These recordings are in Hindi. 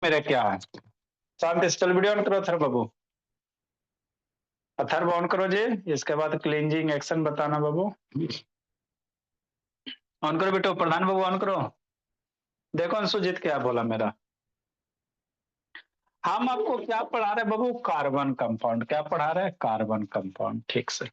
मेरा क्या है। शांत स्टिल वीडियो ऑन करो अथर बाबू। अथर्व ऑन करो जी। इसके बाद क्लींजिंग एक्शन बताना बाबू। ऑन करो बेटो, प्रधान बाबू ऑन करो। देखो अंशुजीत क्या बोला मेरा। हम आपको क्या पढ़ा रहे बाबू, कार्बन कंपाउंड। क्या पढ़ा रहे हैं? Carbon compound. ठीक से।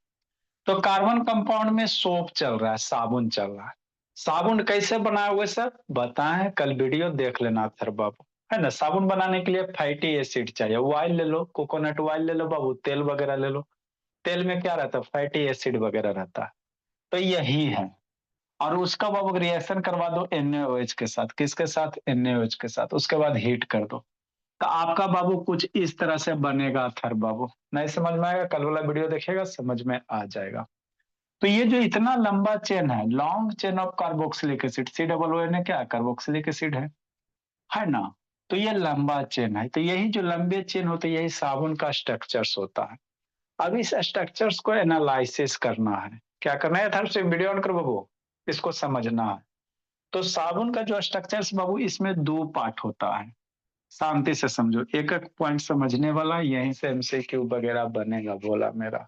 तो कार्बन कंपाउंड में सोप चल रहा है, साबुन चल रहा है। साबुन कैसे बनाए हुए सर बताएं, कल वीडियो देख लेना अथर्व बाबू। है ना, साबुन बनाने के लिए फैटी एसिड चाहिए। ऑयल ले लो, कोकोनट ऑयल ले लो बाबू, तेल वगैरह ले लो। तेल में क्या रहता है? फैटी एसिड वगैरह रहता है। तो यही है। और उसका बाबू रिएक्शन करवा दो NaOH के साथ। किसके साथ? NaOH के साथ। उसके बाद हीट कर दो, तो आपका बाबू कुछ इस तरह से बनेगा थर बाबू। नहीं समझ में आएगा, कल वाला वीडियो देखिएगा समझ में आ जाएगा। तो ये जो इतना लंबा चेन है, long chain of carboxylic acid, COO क्या कार्बोक्सिलिक एसिड है ना। तो ये लंबा चेन है। तो यही जो लंबे चेन होते हैं, यही साबुन का स्ट्रक्चर्स होता है। अब इस स्ट्रक्चर्स को एनालिसिस करना है। क्या करना है? थर्ड से वीडियो ऑन करो बाबू, इसको समझना है। तो साबुन का जो स्ट्रक्चर्स बाबू, इसमें दो पार्ट होता है। शांति से समझो, एक एक पॉइंट समझने वाला, यहीं से MCQ वगैरह बनेगा बोला मेरा।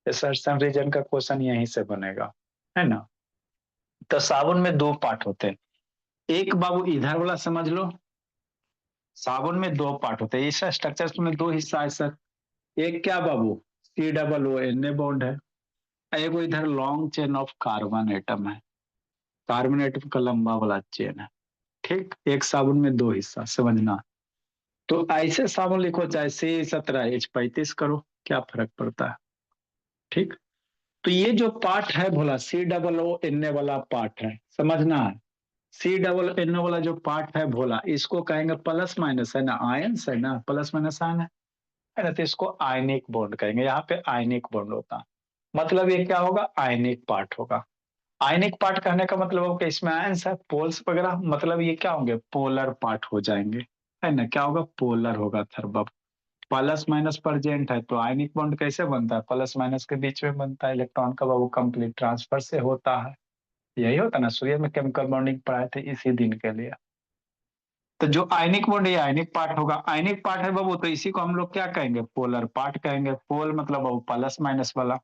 सर्सन रीजन का क्वेश्चन यहीं से बनेगा, है ना। तो साबुन में दो पार्ट होते हैं। एक बाबू इधर वाला समझ लो, साबुन में दो पार्ट होते हैं। इस स्ट्रक्चर में दो हिस्सा है सर। एक क्या बाबू? COO बॉन्ड है। एक वो इधर long chain of carbon atom है। कार्बन एटम का लंबा वाला चेन है। ठीक, एक साबुन में दो हिस्सा समझना। तो ऐसे साबुन लिखो, चाहे C17H35 करो, क्या फर्क पड़ता है। ठीक। तो ये जो पार्ट है भोला, COO वाला पार्ट है, समझना है। COO वाला जो पार्ट है भोला, इसको कहेंगे प्लस माइनस, है ना, आयंस है ना, प्लस माइनस आयन है ना। तो इसको आयनिक बॉन्ड कहेंगे। यहाँ पे आयनिक बॉन्ड होता है, मतलब ये क्या होगा? आयनिक पार्ट होगा। आयनिक पार्ट कहने का मतलब हो कि इसमें आयंस है, पोल्स वगैरह, मतलब ये क्या होंगे? पोलर पार्ट हो जाएंगे, है ना। क्या होगा? पोलर होगा थर्बब। प्लस माइनस प्रेजेंट है, तो आयनिक बॉन्ड कैसे बनता है? प्लस माइनस के बीच में बनता है। इलेक्ट्रॉन का बाबू कंप्लीट ट्रांसफर से होता है। यही होता है ना, सूर्य में केमिकल बॉन्डिंग पढ़ाए थे इसी दिन के लिए। तो जो आयनिक बॉन्ड, ये आयनिक पार्ट होगा। आयनिक पार्ट है बाबू, तो इसी को हम लोग क्या कहेंगे? पोलर पार्ट कहेंगे। पोल मतलब बाबू प्लस माइनस वाला।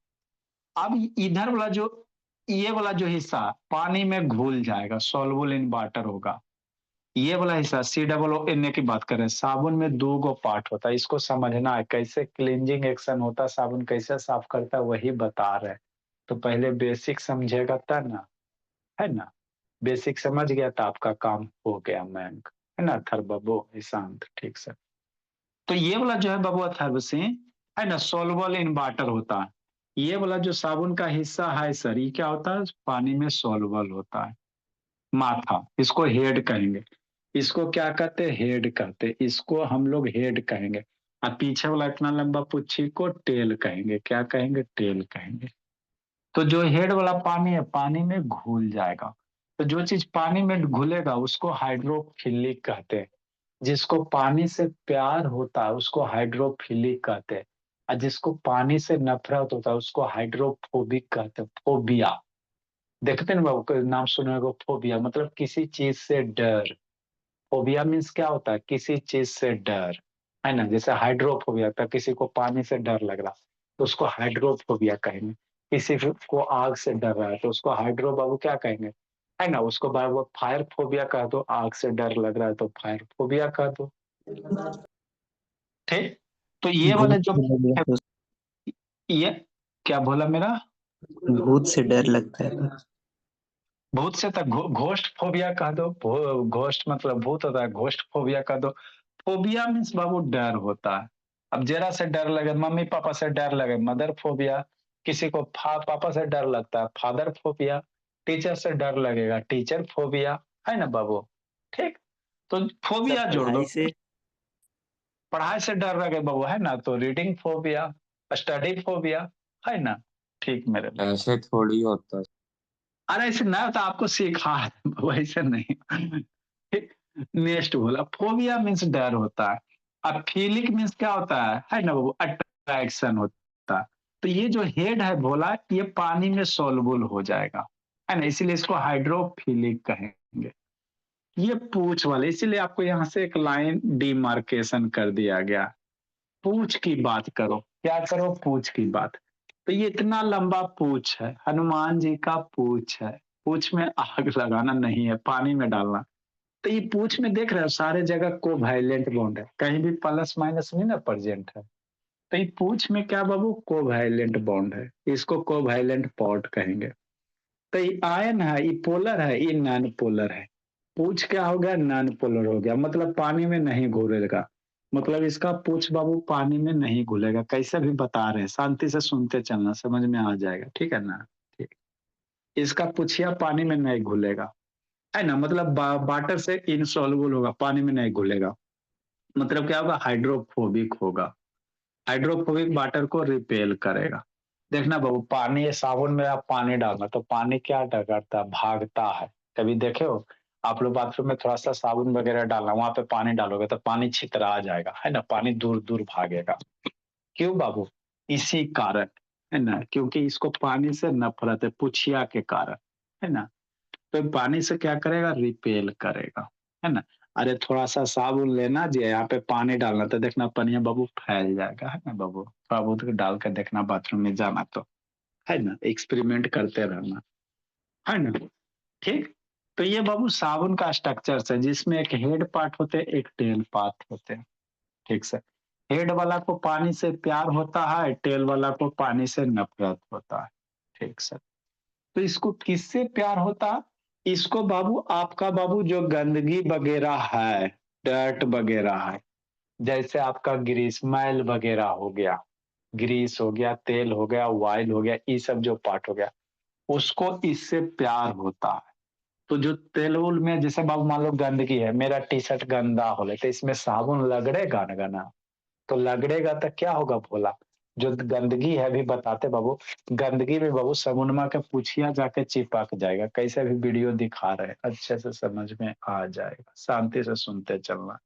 अब इधर वाला जो, ये वाला जो हिस्सा पानी में घुल जाएगा, सॉल्युबल इन वाटर होगा। ये वाला हिस्सा COO की बात करें, साबुन में दो गो पार्ट होता है। इसको समझना है, कैसे क्लींजिंग एक्शन होता है, साबुन कैसे साफ करता है, वही बता रहे। तो पहले बेसिक समझेगा तब ना, है ना। बेसिक समझ गया तो आपका काम हो गया मैम, है ना। थर बबो ईशांत, ठीक से। तो ये वाला जो है बाबू अथर्व सिंह, है ना, सोलबल इन वाटर होता है। ये वाला जो साबुन का हिस्सा है सर, ये क्या होता है? पानी में सोलबल होता है। माथा, इसको हेड कहेंगे। इसको क्या कहते हैं? हेड कहते हैं। इसको हम लोग हेड कहेंगे। और पीछे वाला इतना लंबा पुच्छी को टेल कहेंगे। क्या कहेंगे? टेल कहेंगे। तो जो हेड वाला पानी है, पानी में घुल जाएगा। तो जो चीज पानी में घुलेगा उसको हाइड्रोफिलिक कहते हैं। जिसको पानी से प्यार होता है उसको हाइड्रोफिलिक कहते हैं। और जिसको पानी से नफरत होता है उसको हाइड्रोफोबिक कहते हैं। फोबिया, देखते हैं ना बाबू, नाम सुने होगा फोबिया, मतलब किसी चीज से डर। फोबिया मीन्स क्या होता है? किसी चीज से डर, है ना। जैसे हाइड्रोफोबिया था, किसी को पानी से डर लग रहा तो उसको हाइड्रोफोबिया कहेंगे। किसी को आग से डर रहा है तो उसको हाइड्रो बाबू क्या कहेंगे, है ना। उसको बाबू फायर फोबिया कह दो, आग से डर लग रहा है तो फायर फोबिया कह दो। ठीक। तो ये वाले भूत जो, से डर लगता ये क्या बोला मेरा? भूत से डर लगता है। भूत से तक घोस्ट फोबिया कह दो। घोस्ट मतलब भूत होता है, घोस्ट फोबिया कह दो। फोबिया मीन्स बाबू डर होता है। अब जरा से डर लगे, मम्मी पापा से डर लगे, मदर फोबिया। किसी को पापा से डर लगता है, फादर फोबिया। टीचर से डर लगेगा, टीचर फोबिया, है ना बाबू। ठीक। तो फोबिया सब जोड़ दो। पढ़ाई से पढ़ाई से डर लगे बाबू, है ना, तो रीडिंग फोबिया, स्टडी फोबिया, है ना। ठीक मेरे लिए। ऐसे थोड़ी होता है। अरे ऐसे ना तो आपको सिखा है, वैसे नहीं। नेक्स्ट बोला, फोबिया मीन्स डर होता है। अब फीलिंग मीन्स क्या होता है ना बाबू? अट्रैक्शन होता है। तो ये जो हेड है बोला, ये पानी में सोलबल हो जाएगा, है ना, इसीलिए इसको हाइड्रोफिलिक कहेंगे। ये पूछ वाले, इसीलिए आपको यहाँ से एक लाइन डिमार्केशन कर दिया गया। पूछ की बात करो, क्या करो, पूछ की बात। तो ये इतना लंबा पूछ है, हनुमान जी का पूछ है। पूछ में आग लगाना नहीं है, पानी में डालना। तो ये पूछ में देख रहे हो सारे जगह को वायलेंट बॉन्ड है, कहीं भी प्लस माइनस नहीं ना प्रेजेंट है। तो ये पूछ में क्या बाबू, को वायलेंट बॉन्ड है, इसको को वायलेंट पॉट कहेंगे। तो ये आयन है, ये पोलर है, ये नॉन पोलर है। पूछ क्या हो गया, नॉन पोलर हो गया, मतलब पानी में नहीं घुलेगा। मतलब इसका पूछ बाबू पानी में नहीं घुलेगा। कैसे भी बता रहे हैं, शांति से सुनते चलना, समझ में आ जाएगा, ठीक है ना। ठीक। इसका पूछिया पानी में नहीं घुलेगा, है ना। मतलब वाटर से इनसॉल्युबल होगा, पानी में नहीं घुलेगा। मतलब क्या होगा, हाइड्रोफोबिक होगा। हाइड्रोफोबिक वाटर को रिपेल करेगा। देखना बाबू, पानी साबुन में आप पानी डालना तो पानी क्या करता है, भागता है। कभी देखे हो आप लोग, बाथरूम में थोड़ा सा साबुन वगैरह डालना, वहां पे पानी डालोगे तो पानी छितरा जाएगा, है ना, पानी दूर दूर भागेगा। क्यों बाबू, इसी कारण, है ना, क्योंकि इसको पानी से नफरत है, पुछिया के कारण, है ना। तो पानी से क्या करेगा, रिपेल करेगा, है ना। अरे थोड़ा सा साबुन लेना जी, यहाँ पे पानी डालना तो देखना पनिया बाबू फैल जाएगा, है ना बाबू। थोड़ा बहुत डाल कर देखना बाथरूम में जाना तो, है ना, एक्सपेरिमेंट करते रहना, है ना। ठीक। तो ये बाबू साबुन का स्ट्रक्चर है, जिसमें एक हेड पार्ट होते हैं, एक टेल पार्ट होते हैं। ठीक से, हेड वाला को पानी से प्यार होता है, टेल वाला को पानी से नफरत होता है। ठीक से, तो इसको किससे प्यार होता, इसको बाबू आपका बाबू जो गंदगी वगैरह है, डर्ट वगैरह है, जैसे आपका ग्रीस मैल वगैरह हो गया, ग्रीस हो गया, तेल हो गया, ऑयल हो गया, ये सब जो पार्ट हो गया, उसको इससे प्यार होता है। तो जो तेल उल में जैसे बाबू मान लो गंदगी है, मेरा टी शर्ट गंदा हो ले तो इसमें साबुन लगड़ेगा ना गाना, तो लगड़ेगा तो क्या होगा भोला, जो गंदगी है, भी बताते बाबू, गंदगी में बाबू समुनमा के पूछिया जाके चिपक जाएगा। कैसे भी वीडियो दिखा रहे हैं, अच्छे से समझ में आ जाएगा, शांति से सुनते चलना।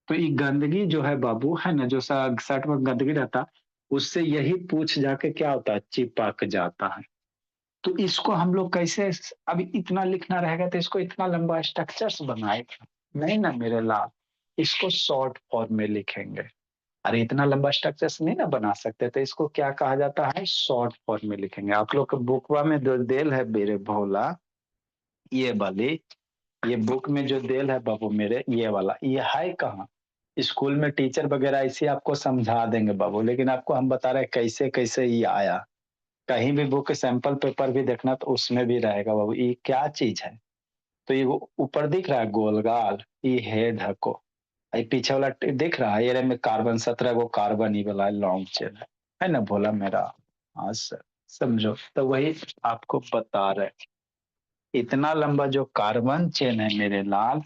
तो ये गंदगी जो है बाबू, है ना, जो शर्ट में गंदगी रहता, उससे यही पूछ जाके क्या होता है, चिपक जाता है। तो इसको हम लोग कैसे, अभी इतना लिखना रहेगा तो इसको इतना लंबा स्ट्रक्चर्स बनाएगा नहीं ना मेरे लाल, इसको शॉर्ट फॉर्म में लिखेंगे। अरे इतना लंबा स्ट्रक्चर्स नहीं ना बना सकते, तो इसको क्या कहा जाता है, शॉर्ट फॉर्म में लिखेंगे। आप लोग के बुकवा में जो देल है मेरे भोला, ये वाली, ये बुक में जो देल है बाबू मेरे, ये वाला, ये है कहाँ, स्कूल में टीचर वगैरह इसे आपको समझा देंगे बाबू, लेकिन आपको हम बता रहे हैं कैसे कैसे ये आया। कहीं भी बुक सैंपल पेपर भी देखना तो उसमें भी रहेगा बाबू, ये क्या चीज है। तो ये ऊपर दिख रहा है गोलगाल, ये हेड है को, ये पीछे वाला दिख रहा है, ये में कार्बन 17 गो कार्बन ही वाला लॉन्ग चेन है ना भोला मेरा। हाँ सर, समझो तो वही आपको बता रहे, इतना लंबा जो कार्बन चेन है मेरे लाल,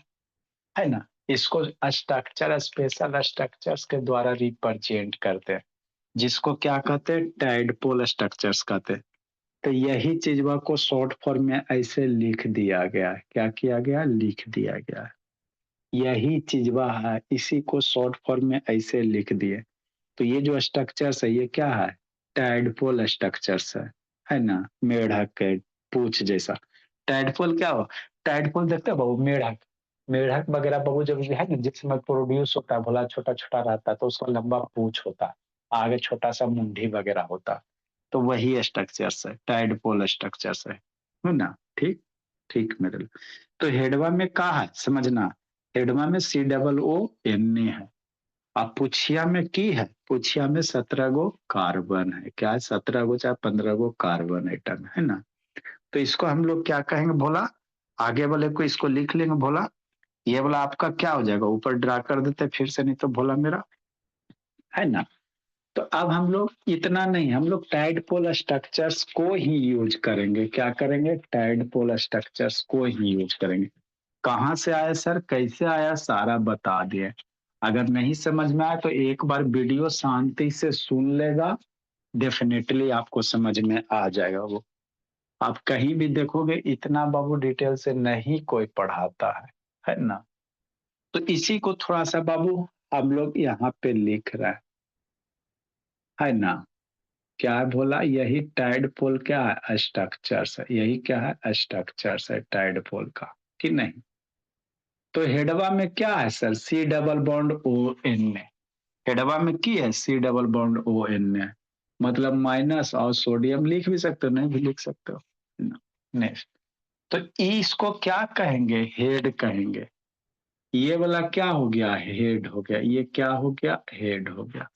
है ना, इसको स्ट्रक्चर, स्पेशल स्ट्रक्चर्स के द्वारा रिप्रेजेंट करते हैं, जिसको क्या कहते हैं, टाइडपोल स्ट्रक्चर्स कहते हैं। तो यही चीजवा को शॉर्ट फॉर्म में ऐसे लिख दिया गया है, क्या किया गया, लिख दिया गया है। यही चीजवा है, इसी को शॉर्ट फॉर्म में ऐसे लिख दिए। तो ये जो स्ट्रक्चर्स है, ये क्या है, टाइडपोल स्ट्रक्चर्स है ना, मेढक के पूंछ जैसा। टाइडपोल क्या हो, टाइडपोल देखते हो बाबू, मेढक, मेढक वगैरह बाबू जब है ना, जिसमें प्रोड्यूस होता है भोला, छोटा छोटा रहता है तो उसका लंबा पूंछ होता है, आगे छोटा सा मुंडी वगैरह होता है। तो वही स्ट्रक्चर्स है, टाइडपोल स्ट्रक्चर्स है ना। ठीक। ठीक मेरे लिए। तो हेडवा में क्या है समझना, हेडवा में COO है। अब पुछिया में की है, पुछिया में 17 गो कार्बन है, क्या है, 17 गो चाहे 15 गो कार्बन एटम है ना। तो इसको हम लोग क्या कहेंगे भोला, आगे वाले को इसको लिख लेंगे भोला, ये वाला आपका क्या हो जाएगा, ऊपर ड्रा कर देते फिर से, नहीं तो भोला मेरा, है ना। तो अब हम लोग इतना नहीं, हम लोग टाइडपोल स्ट्रक्चर्स को ही यूज करेंगे, क्या करेंगे, टाइडपोल स्ट्रक्चर्स को ही यूज करेंगे। कहाँ से आया सर, कैसे आया, सारा बता दिए। अगर नहीं समझ में आया तो एक बार वीडियो शांति से सुन लेगा, डेफिनेटली आपको समझ में आ जाएगा वो। आप कहीं भी देखोगे इतना बाबू डिटेल से नहीं कोई पढ़ाता है ना। तो इसी को थोड़ा सा बाबू हम लोग यहाँ पे लिख रहे हैं, है ना। क्या है बोला, यही टाइडपोल क्या है, स्ट्रक्चर्स है, यही क्या है, स्ट्रक्चर्स है टाइडपोल का, कि नहीं। तो हेडवा में क्या है sir, C double bond O N ने, हेडवा में की है C double bond O N ने, मतलब माइनस, और सोडियम लिख भी सकते हो, नहीं भी लिख सकते हो। नेक्स्ट, तो इसको क्या कहेंगे, हेड कहेंगे। ये वाला क्या हो गया, हेड हो गया, ये क्या हो गया, हेड हो गया।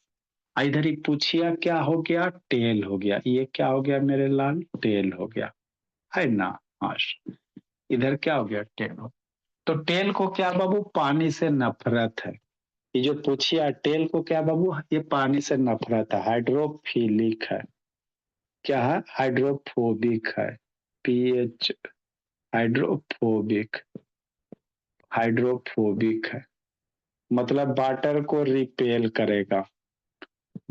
इधर ही पूछिया क्या हो गया, टेल हो गया, ये क्या हो गया मेरे लाल, टेल हो गया, है ना। हाँ, इधर क्या हो गया, टेल हो। तो टेल को क्या बाबू, पानी से नफरत है। ये जो पूछिया टेल को क्या बाबू, ये पानी से नफरत है, हाइड्रोफिलिक है। क्या है, हाइड्रोफोबिक है, पीएच, हाइड्रोफोबिक, हाइड्रोफोबिक है, मतलब वाटर को रिपेल करेगा।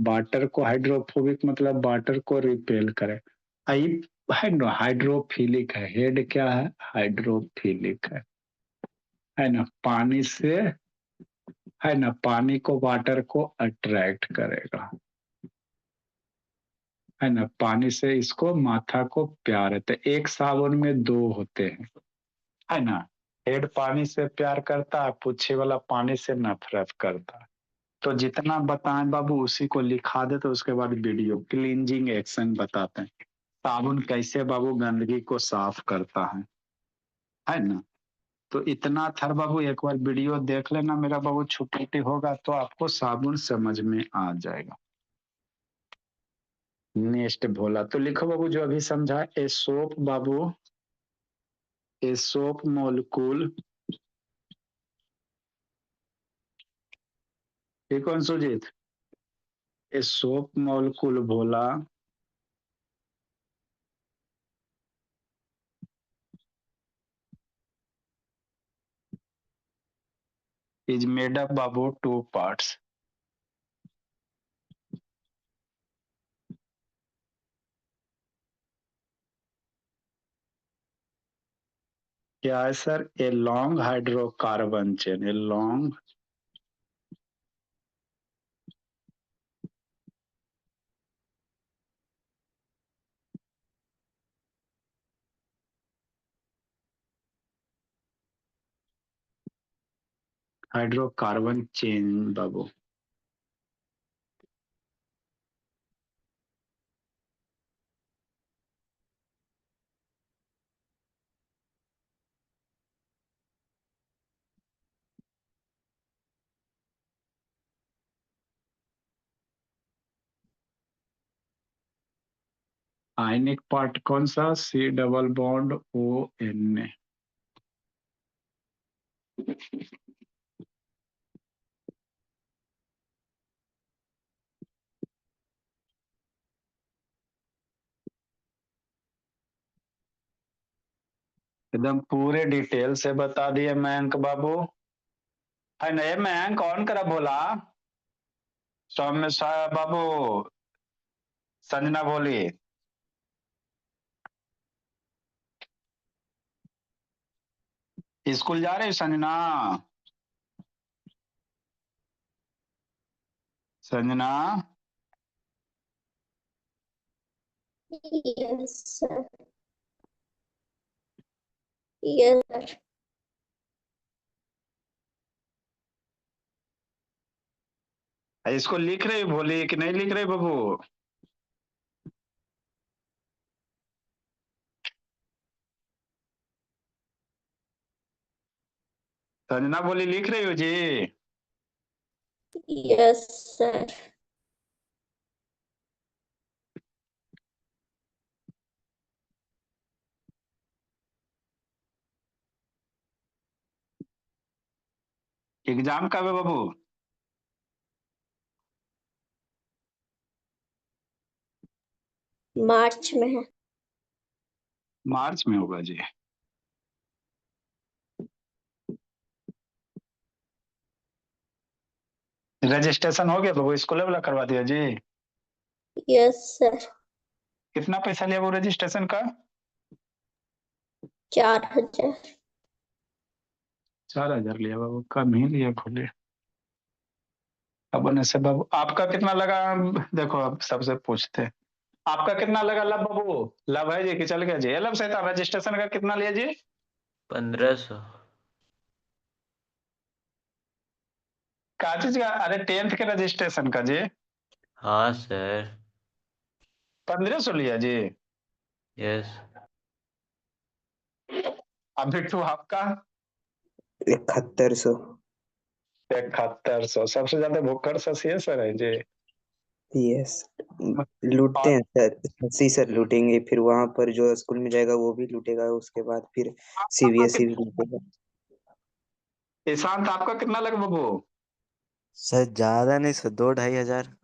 वाटर को हाइड्रोफोबिक मतलब वाटर को रिपेल करे। आई है ना, हाइड्रोफिलिक है, हेड क्या है, हाइड्रोफिलिक है ना, पानी से, है ना, पानी को, वाटर को अट्रैक्ट करेगा, है ना, पानी से इसको, माथा को प्यार है। तो एक साबुन में दो होते हैं, है ना। हेड पानी से प्यार करता है, पूछे वाला पानी से नफरत करता है। तो जितना बताएं बाबू उसी को लिखा दे, तो उसके बाद वीडियो क्लींजिंग एक्शन बताते हैं, साबुन कैसे बाबू गंदगी को साफ करता है ना। तो इतना था बाबू, एक बार वीडियो देख लेना मेरा बाबू, छुट्टी होगा तो आपको साबुन समझ में आ जाएगा। नेक्स्ट भोला, तो लिखो बाबू जो अभी समझा, ए सोप बाबू, ए सोप मोलिक्यूल, ठीक है Sujit, a soap molecule Bhola is made up about two parts. क्या है sir, a long hydrocarbon chain, a long hydrocarbon chain बाबू। आयनिक पार्ट कौन सा, C double bond O N A. एकदम पूरे डिटेल से बता दिए मयंक बाबू, है ना। ये मयंक कौन करा बोला, सौम्य बाबू, संजना बोली, स्कूल जा रही Sanjana, Sanjana. Yes, sir. Yes, sir. इसको लिख रही बोली कि नहीं लिख रही बाबू, संजना बोली लिख रही हो जी। Yes, sir. एग्जाम कब है बाबू, मार्च में है। मार्च में होगा जी। रजिस्ट्रेशन हो गया बाबू, स्कूल वाला करवा दिया जी। Yes sir. कितना पैसा लिया वो रजिस्ट्रेशन का, 4,000। 4,000 लिया बाबू, कम ही लिया खोले। अब से बाबू आपका कितना लगा, देखो अब सबसे पूछते हैं, आपका कितना लगा लब बाबू, लब है जी कि चल गया जी, लब सही था, रजिस्ट्रेशन का कितना लिया जी, 1500। का चीज का? अरे 10th के रजिस्ट्रेशन का जी। हाँ सर। 1500 लिया जी। यस। अब बिट्टू आपका? 7100। 7100। सबसे ज्यादा भुक्कड़ सर सर है जी। यस। लूटते और हैं सर, शशि सर लूटेंगे, फिर वहां पर जो स्कूल में जाएगा वो भी लूटेगा, उसके बाद फिर आपका सीबीएसई भी लूटेगा। ईशांत आपका कितना लगा बाबू? सर ज्यादा नहीं सर, 2-2.5 हजार।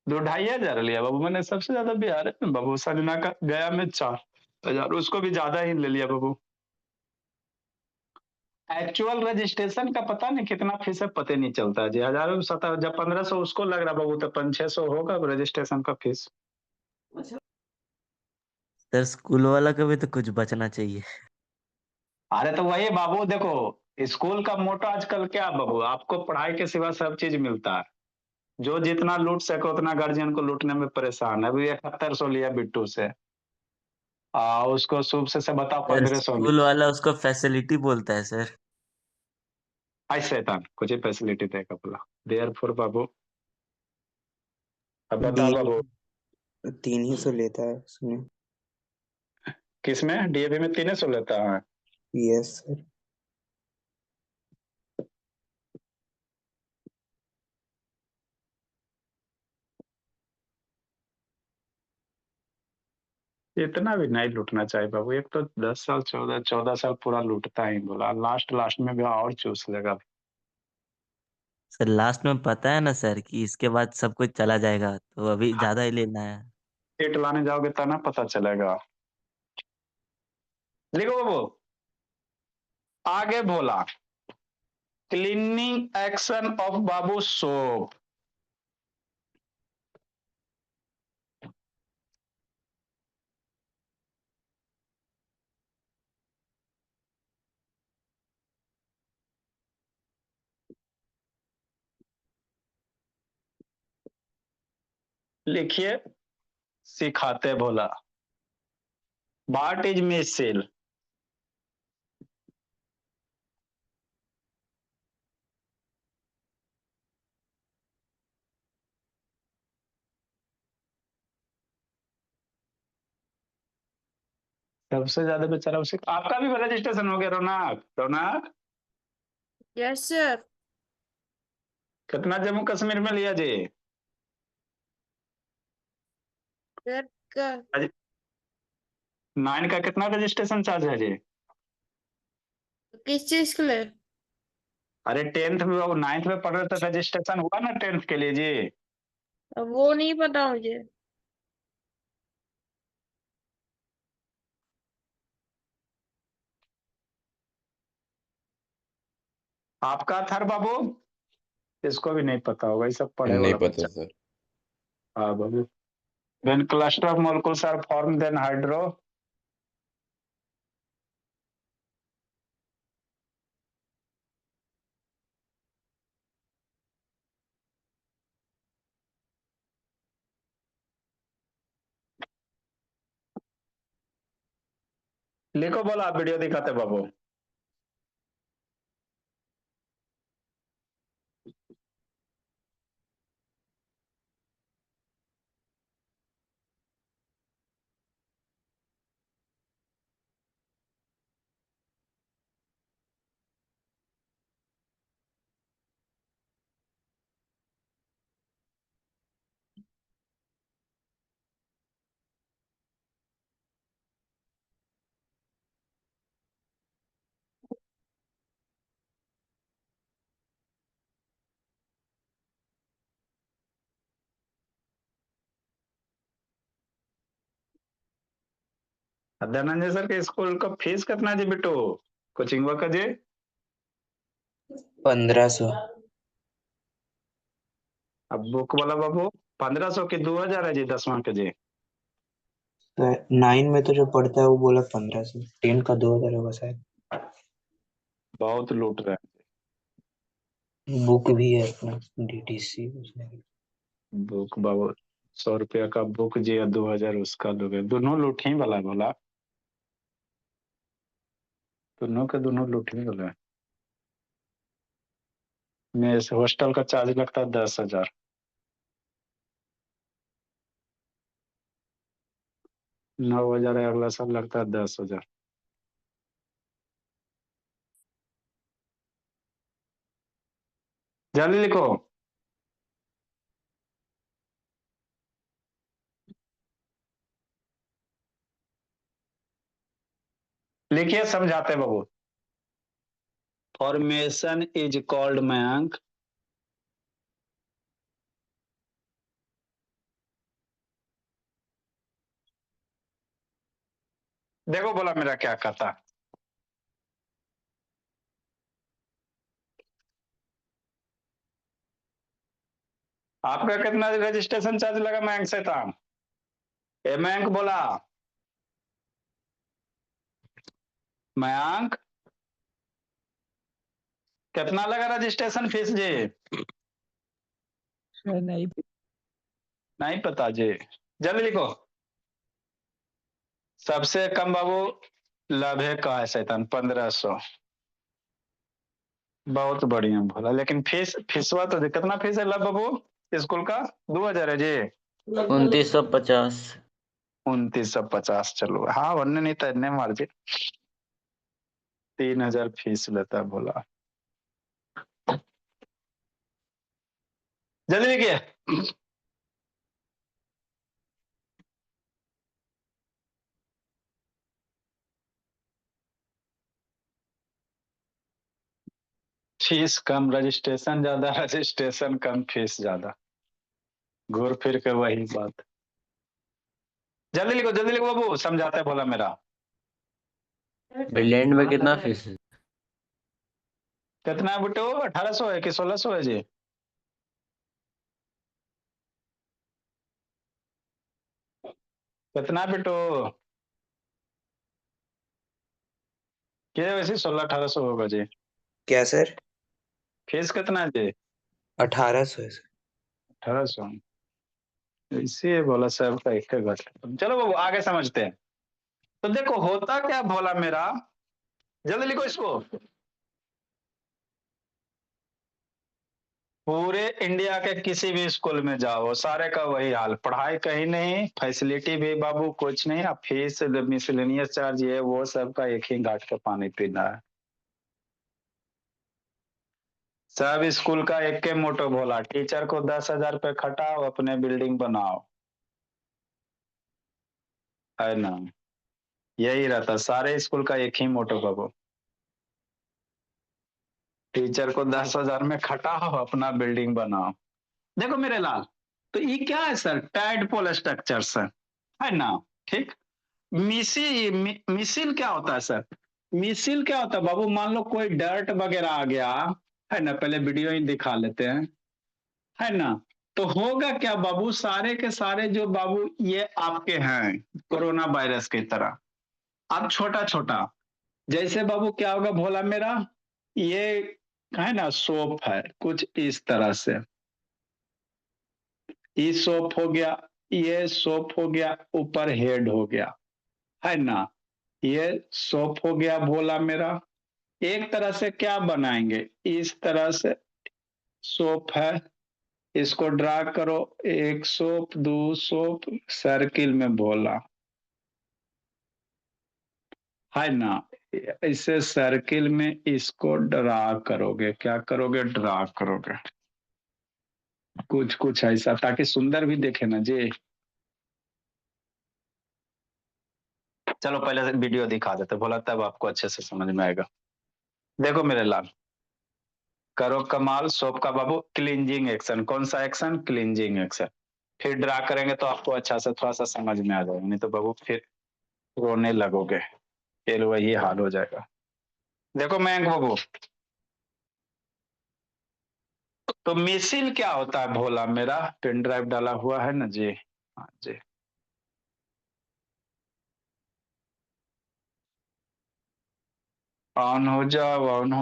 2-2.5 हजार लिया बाबू। मैंने सबसे ज्यादा बिहार है बाबू। संजना का गया में 4 हजार, उसको भी ज्यादा ही ले लिया बाबू। एक्चुअल रजिस्ट्रेशन का पता नहीं कितना फीस है, पता नहीं चलता जी। हजारों 17, जब 1500 उसको लग रहा बाबू, तो 500-600 होगा रजिस्ट्रेशन का फीस। सर स्कूल वाला का भी तो कुछ बचना चाहिए। अरे तो वही बाबू देखो, स्कूल का मोटो आजकल क्या बाबू, आपको पढ़ाई के सिवा सब चीज मिलता है। जो जितना लूट सके उतना गार्जियन को लूटने में परेशान है। अभी 7100 लिया बिट्टू से, उसको शुभ से बताओ सर 1500 स्कूल वाला उसको फैसिलिटी बोलता है सर। ऐसे शैतान कुछ ही फैसिलिटी देगा बोला। देयरफॉर बाबू, अब बताओ बाबू। 300 लेता है उसमें। किसमें? डीएवी में 300 लेता है? Yes sir. इतना भी नहीं लूटना चाहिए बाबू। एक तो 10 साल, 14 14 साल पूरा लूटता ही बोला, लास्ट लास्ट में भी और चूस लेगा। सर लास्ट में पता है ना सर कि इसके बाद सब कुछ चला जाएगा, तो अभी ज्यादा ही लेना है। सीट लाने जाओगे तब ना पता चलेगा। लिखो बाबू। आगे बोला, क्लीनिंग एक्शन ऑफ बाबू सोप। लिखिए, सिखाते बोला। What is micelle? सबसे ज्यादा बेचारा उसे। आपका भी रजिस्ट्रेशन हो गया रौनक? रौनक यस सर। कितना जम्मू कश्मीर में लिया जी? सर का 9 का कितना रजिस्ट्रेशन चार्ज है जी? किस चीज के लिए? अरे 10th में, 9th में पढ़ रहे थे, रजिस्ट्रेशन हुआ ना 10th के लिए जी? अब वो नहीं पता मुझे। आपका थर बाबू? इसको भी नहीं पता होगा, ये सब पढ़े नहीं वाला पता बच्चा। सर। हाँ बाबू। When cluster of molecules are formed, then hydro लिखो बोला, वीडियो दिखाते बाबू। धनंजय सर के स्कूल का फीस कितना जी बिट्टू? कोचिंग का जी? 1500। अब बुक वाला बाबू 1500 की 2000 है जी, 10वां के जी। 9 में तो जो पढ़ता है वो बोला 1500, 10 का 2000 होगा शायद। बहुत लूट रहे बुक भी है अपना डीटीसी उसमें। हैं बुक बाबू। 100 रुपया का बुक जी, या 2000 उसका लोगे, दोनों लूट ही वाला बोला। दोनों के दोनों लूट ही वाला है। मेस हॉस्टल का चार्ज लगता है 10,000। 9,000 है, अगला साल लगता है 10,000। जल्दी लिखो। लिखिए, समझाते बाबू। फॉर्मेशन इज कॉल्ड मयंक देखो बोला मेरा क्या कहता है। आपका कितना रजिस्ट्रेशन चार्ज लगा मयंक से था? ए मयंक बोला। मयंक कितना लगा रजिस्ट्रेशन फीस जी? नहीं नहीं पता जी। जल्दी लिखो। सबसे कम बाबू लभे का है शैतान 1,500। बहुत बढ़िया बोला, लेकिन फीसवा तो कितना फीस है लव बाबू स्कूल का? 2,000 है जी। 2950। 2,950। चलो हाँ, वरने नहीं तो इतने मार्जिन 3,000 फीस लेता है बोला। जल्दी लिखिए। फीस कम रजिस्ट्रेशन ज्यादा, रजिस्ट्रेशन कम फीस ज्यादा, घूर फिर के वही बात। जल्दी लिखो बाबू, समझाते बोला मेरा। ब्रिलियंट में कितना फीस है? कितना है बेटो? 1,800 है कि 1,600 है जी? कितना बेटो? क्या वैसे 1,600-1,800 होगा जी। क्या सर? फीस कितना है जी? 1800 है सर। 1,800। इसी बोला सब का एक घट। चलो बाबू आगे समझते हैं। तो देखो होता क्या बोला मेरा, जल्दी लिखो इसको। पूरे इंडिया के किसी भी स्कूल में जाओ, सारे का वही हाल, पढ़ाई कहीं नहीं, फैसिलिटी भी बाबू कुछ नहीं, अब फीस मिसलेनियस चार्ज ये वो सब का एक ही घाट का पानी पीना है। सब स्कूल का एक के मोटो बोला, टीचर को 10,000 पे खटाओ, अपने बिल्डिंग बनाओ, है ना? यही रहता सारे स्कूल का एक ही मोटो बाबू, टीचर को 10,000 में खटाओ, अपना बिल्डिंग बनाओ। देखो मेरे लाल, तो ये क्या है सर? टाइडपोल स्ट्रक्चर सर, है ना? ठीक। मिसिल क्या होता है सर? मिसिल क्या होता है बाबू? मान लो कोई डर्ट वगैरह आ गया, है ना? पहले वीडियो ही दिखा लेते हैं, है ना? तो होगा क्या बाबू, सारे के सारे जो बाबू ये आपके हैं कोरोना वायरस की तरह, अब छोटा छोटा, जैसे बाबू क्या होगा भोला मेरा, ये है ना सोप है कुछ इस तरह से, ये सोप हो गया, ये सोप हो गया, ऊपर हेड हो गया, है ना? ये सोप हो गया भोला मेरा। एक तरह से क्या बनाएंगे, इस तरह से सोप है, इसको ड्रा करो, एक सोप, दो सोप, सर्किल में भोला, है ना? इसे सर्किल में इसको ड्रा करोगे, क्या करोगे? ड्रा करोगे कुछ कुछ ऐसा, ताकि सुंदर भी देखे ना जी। चलो पहले से वीडियो दिखा देते बोला, तब आपको अच्छे से समझ में आएगा। देखो मेरे लाल, करो कमाल सोप का बाबू, क्लींजिंग एक्शन, कौन सा एक्शन? Cleansing action. फिर ड्रा करेंगे तो आपको अच्छा से थोड़ा सा समझ में आ जाएगा, नहीं तो बाबू फिर रोने लगोगे, फिर वही हाल हो जाएगा। देखो मयंक बाबू, तो मिसिल क्या होता है भोला मेरा? पेन ड्राइव डाला हुआ है ना जी? हाँ जी। ऑन हो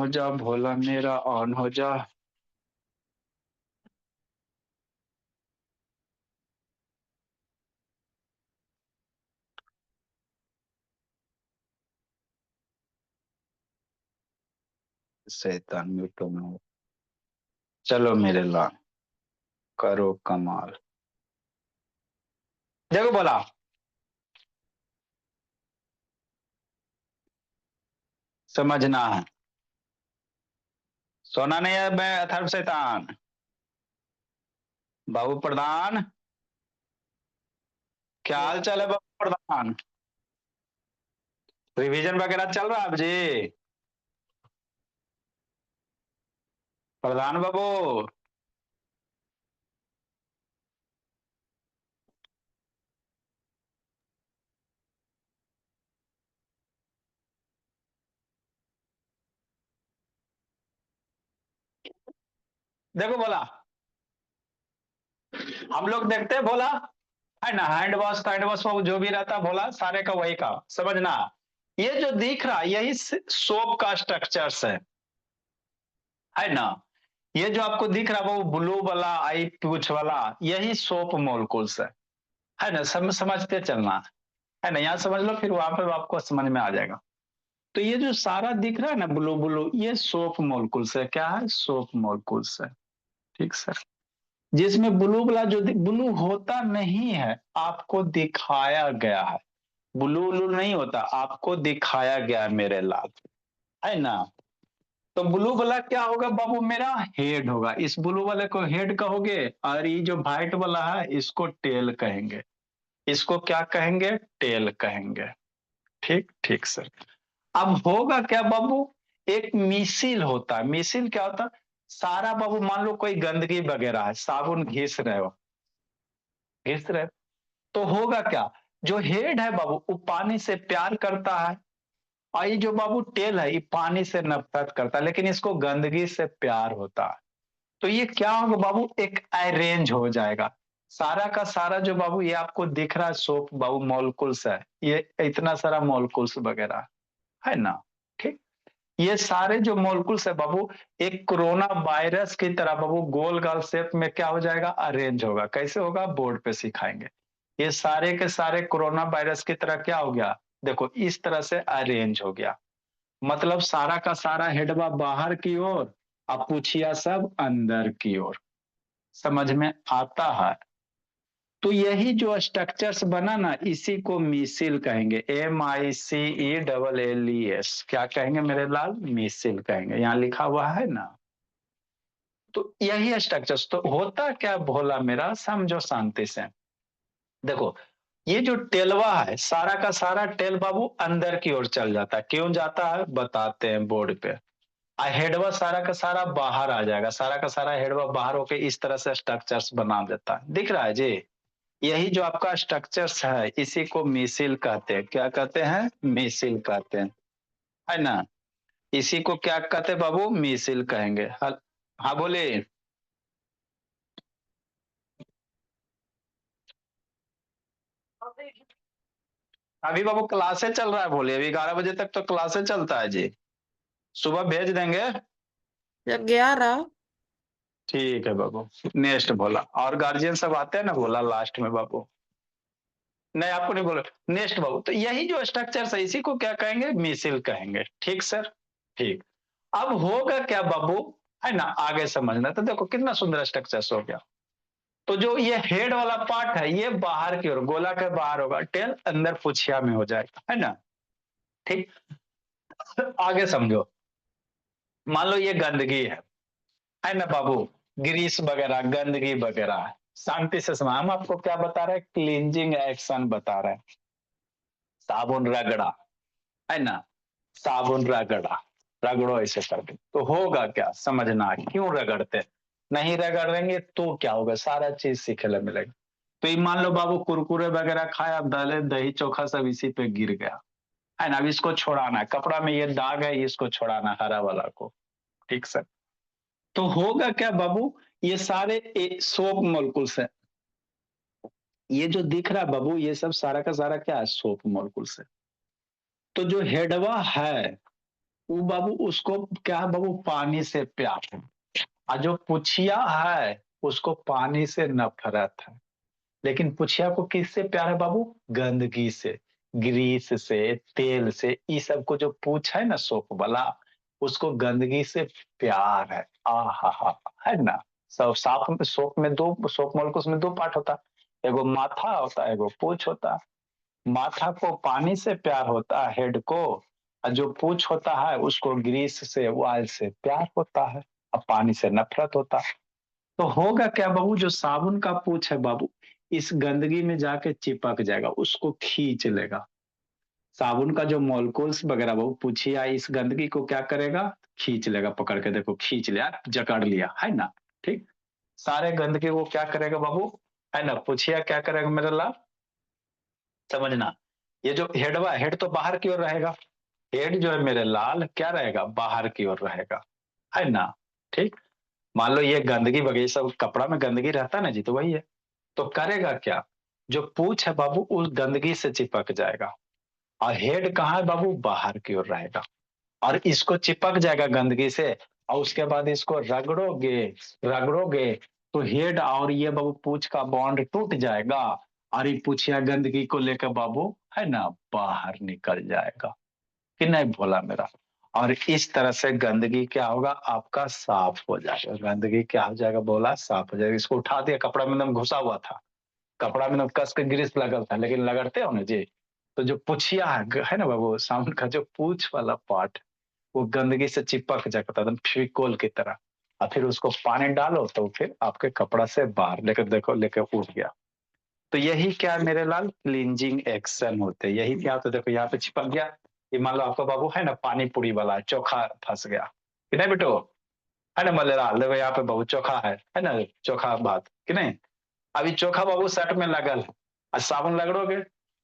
जा भोला मेरा, ऑन हो जा। शैतान म्यूट में हो। चलो मेरे लाल, करो कमाल। देखो बोला, समझना है। सोना नहीं है मैं अथर्व शैतान। बाबू प्रधान, क्या हाल चाल है बाबू प्रधान? रिवीजन वगैरह चल रहा है अब जी? प्रधान बाबू, देखो बोला, हम लोग देखते हैं बोला, है ना, हैंड वॉश बाबू जो भी रहता है बोला सारे का वही का समझना। ये जो दिख रहा है यही सोप का स्ट्रक्चर्स है ना। ये जो आपको दिख रहा है वो ब्लू वाला आई पूछ वाला यही सोप मोलकुल्स है ना। समझते चलना है ना, यहाँ समझ लो फिर वहां पर आपको समझ में आ जाएगा। तो ये जो सारा दिख रहा है ना ब्लू ब्लू, ये सोप मोलकुल्स है। क्या है? सोप मोलकुल्स है। ठीक सर। जिसमें ब्लू वाला जो ब्लू होता नहीं है, आपको दिखाया गया है। ब्लू ब्लू नहीं होता, आपको दिखाया गया है मेरे लाल, है ना। तो ब्लू वाला क्या होगा बाबू? मेरा हेड होगा। इस ब्लू वाले को हेड कहोगे, और ये जो व्हाइट वाला है इसको टेल कहेंगे। इसको क्या कहेंगे? टेल कहेंगे। ठीक ठीक सर। अब होगा क्या बाबू? एक मिसिल होता है। मिसिल क्या होता है? सारा बाबू मान लो कोई गंदगी वगैरह है, साबुन घिस रहे हो, घिस रहे हो, तो होगा क्या? जो हेड है बाबू वो पानी से प्यार करता है, और ये जो बाबू टेल है ये पानी से नफरत करता है, लेकिन इसको गंदगी से प्यार होता है। तो ये क्या होगा बाबू? एक अरेंज हो जाएगा। सारा का सारा जो बाबू ये आपको दिख रहा है सोप बाबू मॉलिक्यूल्स है, ये इतना सारा मॉलिक्यूल्स वगैरह है ना। ठीक। ये सारे जो मॉलिक्यूल्स है बाबू एक कोरोना वायरस की तरह बाबू गोल गाल शेप में क्या हो जाएगा? अरेंज होगा। कैसे होगा? बोर्ड पे सिखाएंगे। ये सारे के सारे कोरोना वायरस की तरह क्या हो गया? देखो इस तरह से अरेंज हो गया। मतलब सारा का सारा हेडवा बाहर की ओर और पूछिया सब अंदर की ओर। समझ में आता है? तो यही जो स्ट्रक्चर्स बना ना इसी को मिसिल कहेंगे। MICELLES। क्या कहेंगे मेरे लाल? मिसिल कहेंगे। यहाँ लिखा हुआ है ना। तो यही स्ट्रक्चर्स तो होता क्या भोला मेरा, समझो शांति से। देखो ये जो टेलवा है सारा का सारा टेल बाबू अंदर की ओर चल जाता है। क्यों जाता है बताते हैं बोर्ड पे। हेडवा सारा का सारा बाहर आ जाएगा। सारा का सारा हेडवा बाहर होके इस तरह से स्ट्रक्चर्स बना देता है। दिख रहा है जी? यही जो आपका स्ट्रक्चर्स है इसी को मिसिल कहते हैं। क्या कहते हैं? मिसिल कहते हैं, है ना। इसी को क्या कहते हैं बाबू? मिसिल कहेंगे। हाँ बोले। अभी बाबू क्लासे चल रहा है बोले, अभी 11 बजे तक तो क्लासे चलता है जी। सुबह भेज देंगे। 11। ठीक है बाबू। नेक्स्ट बोला, और गार्जियन सब आते हैं ना बोला लास्ट में बाबू। नहीं आपको नहीं बोला। नेक्स्ट बाबू, तो यही जो स्ट्रक्चर है इसी को क्या कहेंगे? मिसिल कहेंगे। ठीक सर। ठीक। अब होगा क्या बाबू, है ना, आगे समझना। तो देखो कितना सुंदर स्ट्रक्चर हो गया। तो जो ये हेड वाला पार्ट है ये बाहर की ओर गोला के बाहर होगा, टेल अंदर पुछिया में हो जाएगा, है ना। ठीक। आगे समझो। मान लो ये गंदगी है ना बाबू, ग्रीस वगैरह गंदगी वगैरह है। शांति से समझ, हम आपको क्या बता रहे हैं? क्लींजिंग एक्शन बता रहे हैं। साबुन रगड़ा, है ना, साबुन रगड़ा, रगड़ो ऐसे करके। तो होगा क्या समझना, क्यों रगड़ते? नहीं रगड़ेंगे तो क्या होगा? सारा चीज सीखने मिलेगा। तो ये मान लो बाबू कुरकुरे वगैरह खाया, दले दही चोखा सब इसी पे गिर गया, है ना। अब इसको छोड़ाना है, कपड़ा में ये दाग है इसको छोड़ाना है, हरा वाला को। ठीक सर। तो होगा क्या बाबू? ये सारे सोप मोलकुल्स है। ये जो दिख रहा है बाबू ये सब सारा का सारा क्या है? सोप मोलकुल्स है। तो जो हेडवा है वो बाबू उसको क्या है बाबू? पानी से प्यार है। और जो पुछिया है उसको पानी से नफरत है। लेकिन पुछिया को किससे प्यार है बाबू? गंदगी से, ग्रीस से, तेल से। ये सब को जो पूछ है ना सोप वाला, उसको गंदगी से प्यार है। आ हा है ना। सब साफ में सोप में दो सोप मोलकुस में दो पार्ट होता है, एगो माथा होता है, एगो पूंछ होता है। माथा को पानी से प्यार होता है, हेड को, और जो पूंछ होता है उसको ग्रीस से, ऑयल से प्यार होता है, और पानी से नफरत होता है। तो होगा क्या बाबू, जो साबुन का पूंछ है बाबू, इस गंदगी में जाके चिपक जाएगा, उसको खींच लेगा। साबुन का जो मॉलिक्यूल्स वगैरह वो पूछिए इस गंदगी को क्या करेगा, खींच लेगा, पकड़ के देखो खींच लिया, जकड़ लिया, है ना। ठीक, सारे गंदगी को क्या करेगा बाबू, है ना, पूछिए क्या करेगा मेरा लाल, समझना। ये जो हेडवा, हेड तो बाहर की ओर रहेगा, हेड जो है मेरे लाल क्या रहेगा, बाहर की ओर रहेगा, है ना। ठीक, मान लो ये गंदगी वगैरह सब कपड़ा में गंदगी रहता है ना जी, तो वही है। तो करेगा क्या, जो पूछ है बाबू उस गंदगी से चिपक जाएगा, और हेड कहाँ है बाबू, बाहर की ओर रहेगा, और इसको चिपक जाएगा गंदगी से। और उसके बाद इसको रगड़ोगे, रगड़ोगे तो हेड और ये बाबू पूछ का बॉन्ड टूट जाएगा, और ये पूछिया गंदगी को लेकर बाबू, है ना, बाहर निकल जाएगा कि नहीं भोला मेरा। और इस तरह से गंदगी क्या होगा, आपका साफ हो जाएगा, गंदगी क्या हो जाएगा बोला, साफ हो जाएगा। इसको उठा दिया, कपड़ा में एकदम घुसा हुआ था, कपड़ा में एकदम कस के ग्रीस लगल था, लेकिन लगड़ते हो ना जी, तो जो पुछिया है ना बाबू, साउंड का जो पूछ वाला पार्ट, वो गंदगी से चिपक जाता था एकदम फेविकोल की तरह। और फिर उसको पानी डालो तो फिर आपके कपड़ा से बाहर लेकर देखो, लेकर उठ गया। तो यही क्या है मेरे लाल, क्लींजिंग एक्शन होते हैं। यही क्या होता है, देखो यहाँ पे चिपक गया, ये मान लो आपका बाबू है ना पानी पूरी वाला है, चोखा फंस गया कि नहीं बेटो, है ना मलेराल, देखो यहाँ पे बाबू चोखा है ना, चोखा भात कि नहीं। अभी चोखा बाबू शर्ट में लगल है, और साबुन रगड़ोगे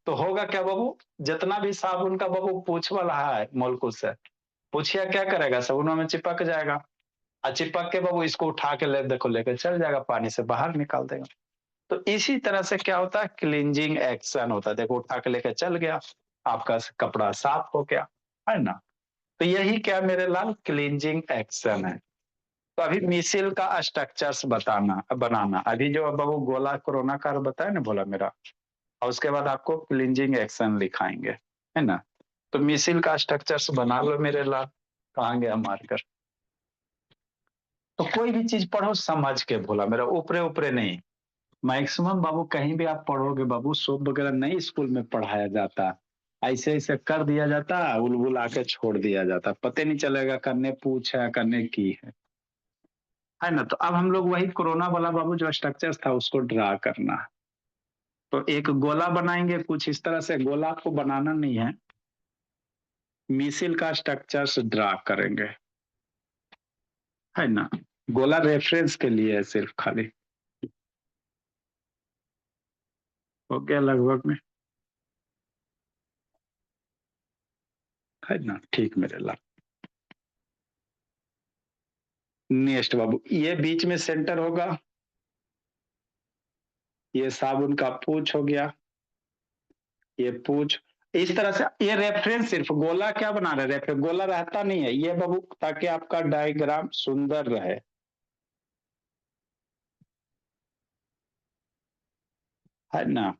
तो होगा क्या बाबू, जितना भी साबुन का बाबू पूछ वाला है मोलकुल से, पूछिया क्या करेगा, साबुन में चिपक जाएगा, और चिपक के बाबू इसको उठा के ले देखो लेकर चल जाएगा, पानी से बाहर निकाल देगा। तो इसी तरह से क्या होता है, क्लींजिंग एक्शन होता है। देखो उठा के लेकर चल गया, आपका कपड़ा साफ हो गया, है ना। तो यही क्या मेरे लाल, क्लींजिंग एक्शन है। तो अभी मिसिल का स्ट्रक्चर्स बताना बनाना, अभी जो अब वो गोला कोरोना कार बताया ना बोला मेरा, और उसके बाद आपको क्लींजिंग एक्शन लिखाएंगे, है ना। तो मिसिल का स्ट्रक्चर्स बना लो मेरे लाल, कहाँ गया मार्कर। तो कोई भी चीज पढ़ो समझ के भोला मेरा, ऊपरे ऊपरे नहीं। मैक्सिमम बाबू कहीं भी आप पढ़ोगे बाबू, सोप वगैरह नहीं स्कूल में पढ़ाया जाता, ऐसे ऐसे कर दिया जाता, उलबुल आके छोड़ दिया जाता, पता नहीं चलेगा करने पूछ है करने की है ना। तो अब हम लोग वही कोरोना वाला बाबू जो स्ट्रक्चर था उसको ड्रा करना है। तो एक गोला बनाएंगे कुछ इस तरह से, गोला आपको बनाना नहीं है, मिसिल का स्ट्रक्चर्स ड्रा करेंगे, है ना। गोला रेफरेंस के लिए है सिर्फ खाली, हो गया लगभग में, है ना। ठीक मेरे लाल, नेक्स्ट बाबू, ये बीच में सेंटर होगा, ये साबुन का पूछ हो गया, ये पूछ इस तरह से। ये रेफरेंस सिर्फ गोला क्या बना रहे, रेफरेंस गोला रहता नहीं है ये बाबू, ताकि आपका डायग्राम सुंदर रहे, है ना।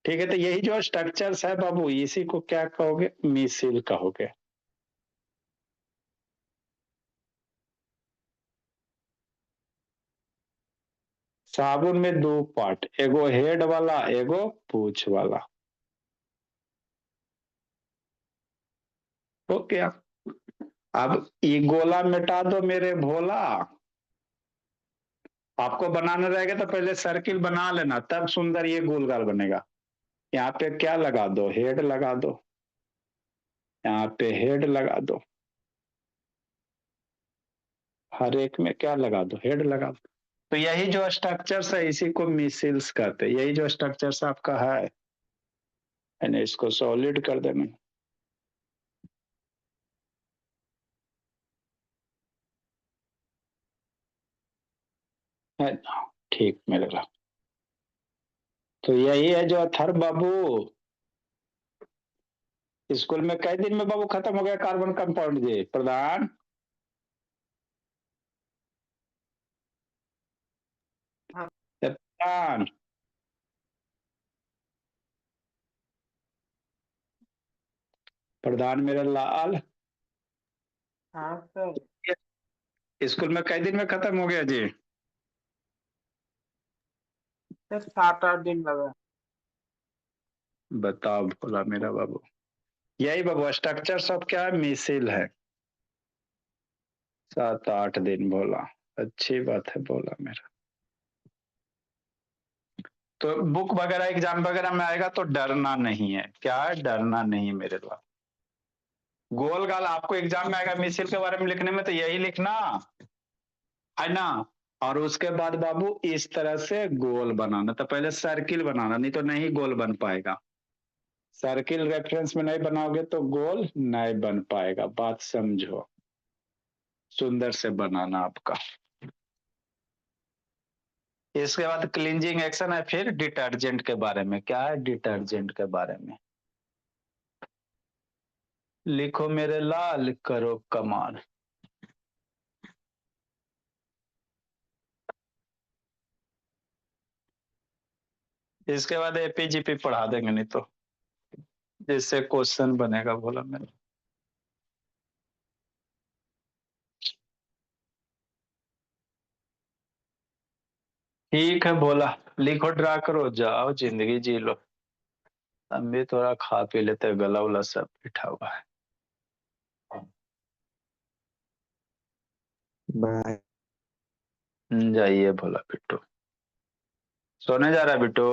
ठीक है, तो यही जो स्ट्रक्चर्स है बाबू, इसी को क्या कहोगे, मिसिल कहोगे। साबुन में दो पार्ट, एगो हेड वाला, एगो पूछ वाला, हो गया। अब ये गोला मिटा दो मेरे भोला, आपको बनाना रहेगा तो पहले सर्किल बना लेना, तब सुंदर ये गोलगाल बनेगा। यहाँ पे क्या लगा दो, हेड लगा दो, यहाँ पे हेड लगा दो, हर एक में क्या लगा दो, हेड लगा दो। तो यही जो स्ट्रक्चर्स है इसी को मिसिल्स कहते हैं। यही जो स्ट्रक्चर्स आपका है यानी इसको सॉलिड कर देना, है ना। ठीक मिलेगा। तो यही है जो अथर बाबू, स्कूल में कई दिन में बाबू खत्म हो गया कार्बन कंपाउंड जी प्रधान। हाँ। प्रधान, प्रधान मेरे लाल हाँ सर स्कूल में कई दिन में खत्म हो गया जी? सर 7-8 दिन लगा। बताओ भोला मेरा बाबू। यही बाबू स्ट्रक्चर सब क्या है, मिसिल है। 7-8 दिन बोला, अच्छी बात है बोला मेरा। तो बुक वगैरह एग्जाम वगैरह में आएगा तो डरना नहीं है, क्या है, डरना नहीं है मेरे द्वारा। गोल गाल आपको एग्जाम में आएगा मिसिल के बारे में लिखने में, तो यही लिखना है ना। और उसके बाद बाबू इस तरह से गोल बनाना, तो पहले सर्किल बनाना, नहीं तो नहीं गोल बन पाएगा। सर्किल रेफरेंस में नहीं बनाओगे तो गोल नहीं बन पाएगा, बात समझो। सुंदर से बनाना आपका। इसके बाद क्लींजिंग एक्शन है, फिर डिटर्जेंट के बारे में। क्या है डिटर्जेंट के बारे में? लिखो मेरे लाल, करो कमाल। इसके बाद एपीजीपी पढ़ा देंगे, नहीं तो जिससे क्वेश्चन बनेगा बोला मैंने। ठीक है बोला, लिखो ड्रा करो, जाओ जिंदगी जी लो। हम भी थोड़ा खा पी लेते, गला उला सब बैठा हुआ है। बाय। जाइए भोला बिट्टू, सोने जा रहा है बिट्टू।